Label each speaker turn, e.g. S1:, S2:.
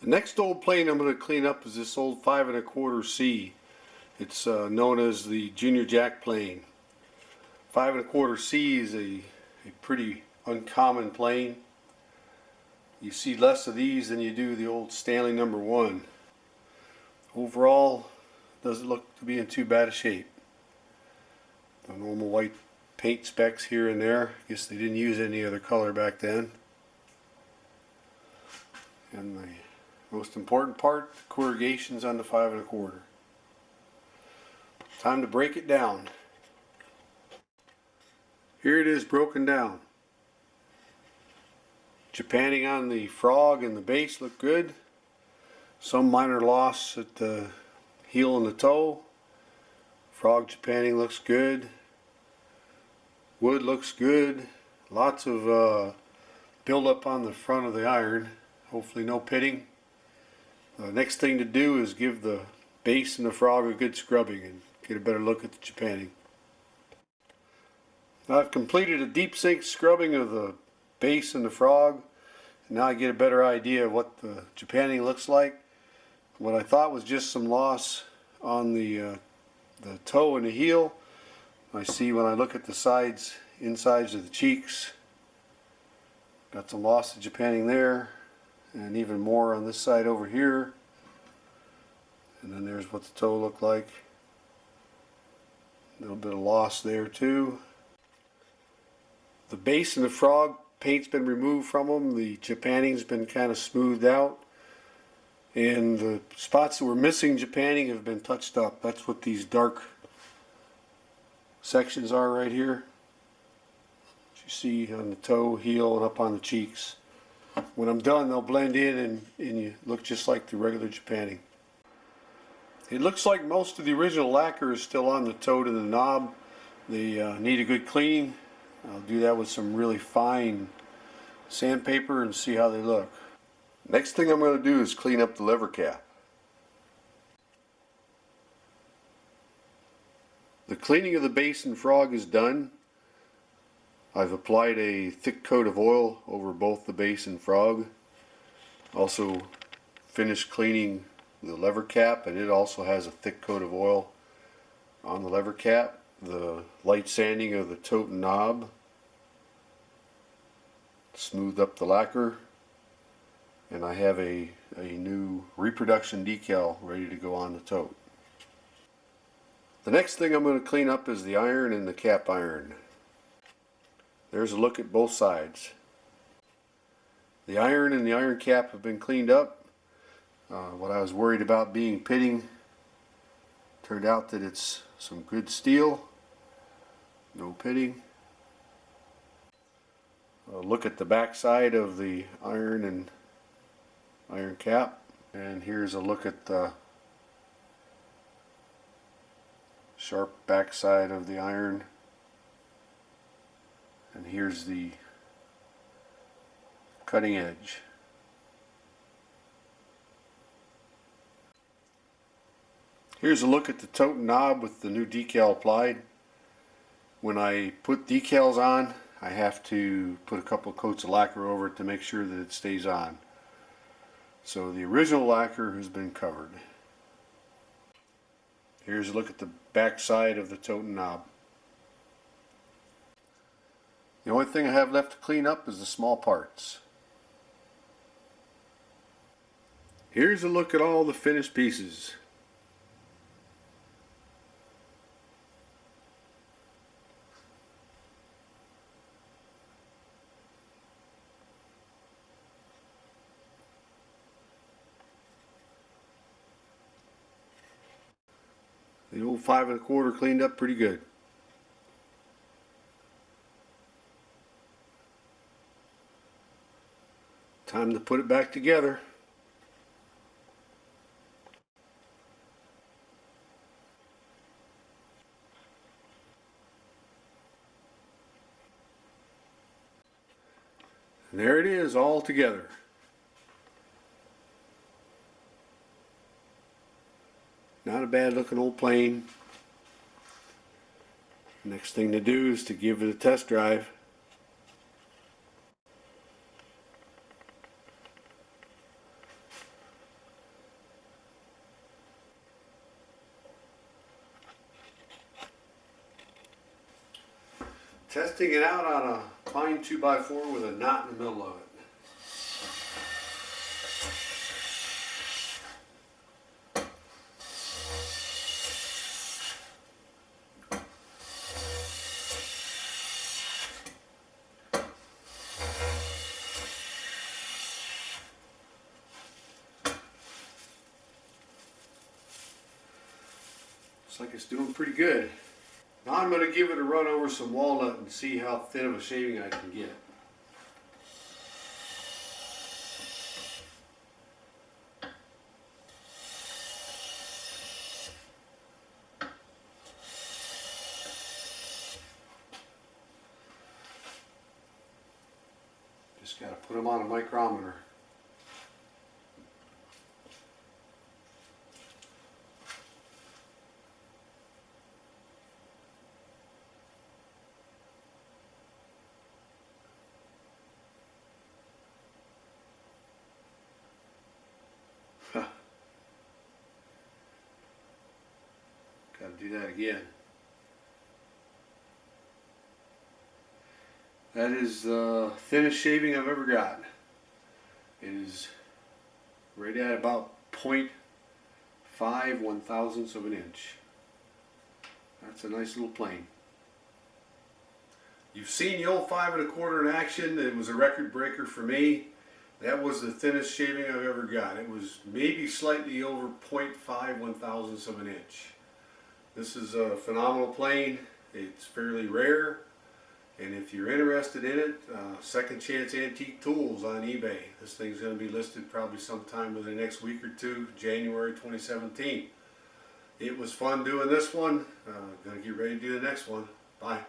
S1: The next old plane I'm going to clean up is this old 5 1/4 C. It's known as the Junior Jack plane. 5 1/4 C is a pretty uncommon plane. You see less of these than you do the old Stanley #1. Overall, doesn't look to be in too bad a shape. The normal white paint specks here and there. I guess they didn't use any other color back then. And the most important part, the corrugations on the 5 1/4. Time to break it down. Here it is broken down. Japanning on the frog and the base look good. Some minor loss at the heel and the toe. Frog japanning looks good. Wood looks good. Lots of buildup on the front of the iron. Hopefully no pitting. The next thing to do is give the base and the frog a good scrubbing and get a better look at the japanning. I've completed a deep sink scrubbing of the base and the frog. And now I get a better idea of what the japanning looks like. What I thought was just some loss on the toe and the heel, I see when I look at the sides, insides of the cheeks, got some loss of japanning there, and even more on this side over here. And then there's what the toe looked like. A little bit of loss there too. The base and the frog paint's been removed from them. The japanning's been kind of smoothed out. And the spots that were missing japanning have been touched up. That's what these dark sections are right here. As you see on the toe, heel, and up on the cheeks. When I'm done, they'll blend in and you look just like the regular japanning. It looks like most of the original lacquer is still on the toad and the knob. They need a good cleaning. I'll do that with some really fine sandpaper and see how they look. Next thing I'm going to do is clean up the lever cap. The cleaning of the base and frog is done. I've applied a thick coat of oil over both the base and frog. Also finished cleaning the lever cap, and it also has a thick coat of oil on the lever cap. The light sanding of the tote and knob smoothed up the lacquer, and I have a new reproduction decal ready to go on the tote. The next thing I'm going to clean up is the iron and the cap iron. There's a look at both sides. The iron and the iron cap have been cleaned up. What I was worried about being pitting turned out that it's some good steel. No pitting. Look at the back side of the iron and iron cap. And here's a look at the sharp back side of the iron. And here's the cutting edge. Here's a look at the tote and knob with the new decal applied. When I put decals on, I have to put a couple of coats of lacquer over it to make sure that it stays on. So the original lacquer has been covered. Here's a look at the back side of the tote and knob. The only thing I have left to clean up is the small parts. Here's a look at all the finished pieces. The old 5 1/4 cleaned up pretty good. Time to put it back together. And there it is, all together. Not a bad looking old plane. Next thing to do is to give it a test drive. Testing it out on a pine 2x4 with a knot in the middle of it. Looks like it's doing pretty good. Now I'm going to give it a run over some walnut and see how thin of a shaving I can get. Just got to put them on a micrometer. Got to do that again. That is the thinnest shaving I've ever got. It is right at about 0.5 1/1000ths of an inch. That's a nice little plane. You've seen the old 5 1/4 in action. It was a record breaker for me. That was the thinnest shaving I've ever got. It was maybe slightly over 0.5 1/1000ths of an inch. This is a phenomenal plane. It's fairly rare, and if you're interested in it, Second Chance Antique Tools on eBay. This thing's going to be listed probably sometime within the next week or two, January 2017. It was fun doing this one. Going to get ready to do the next one. Bye.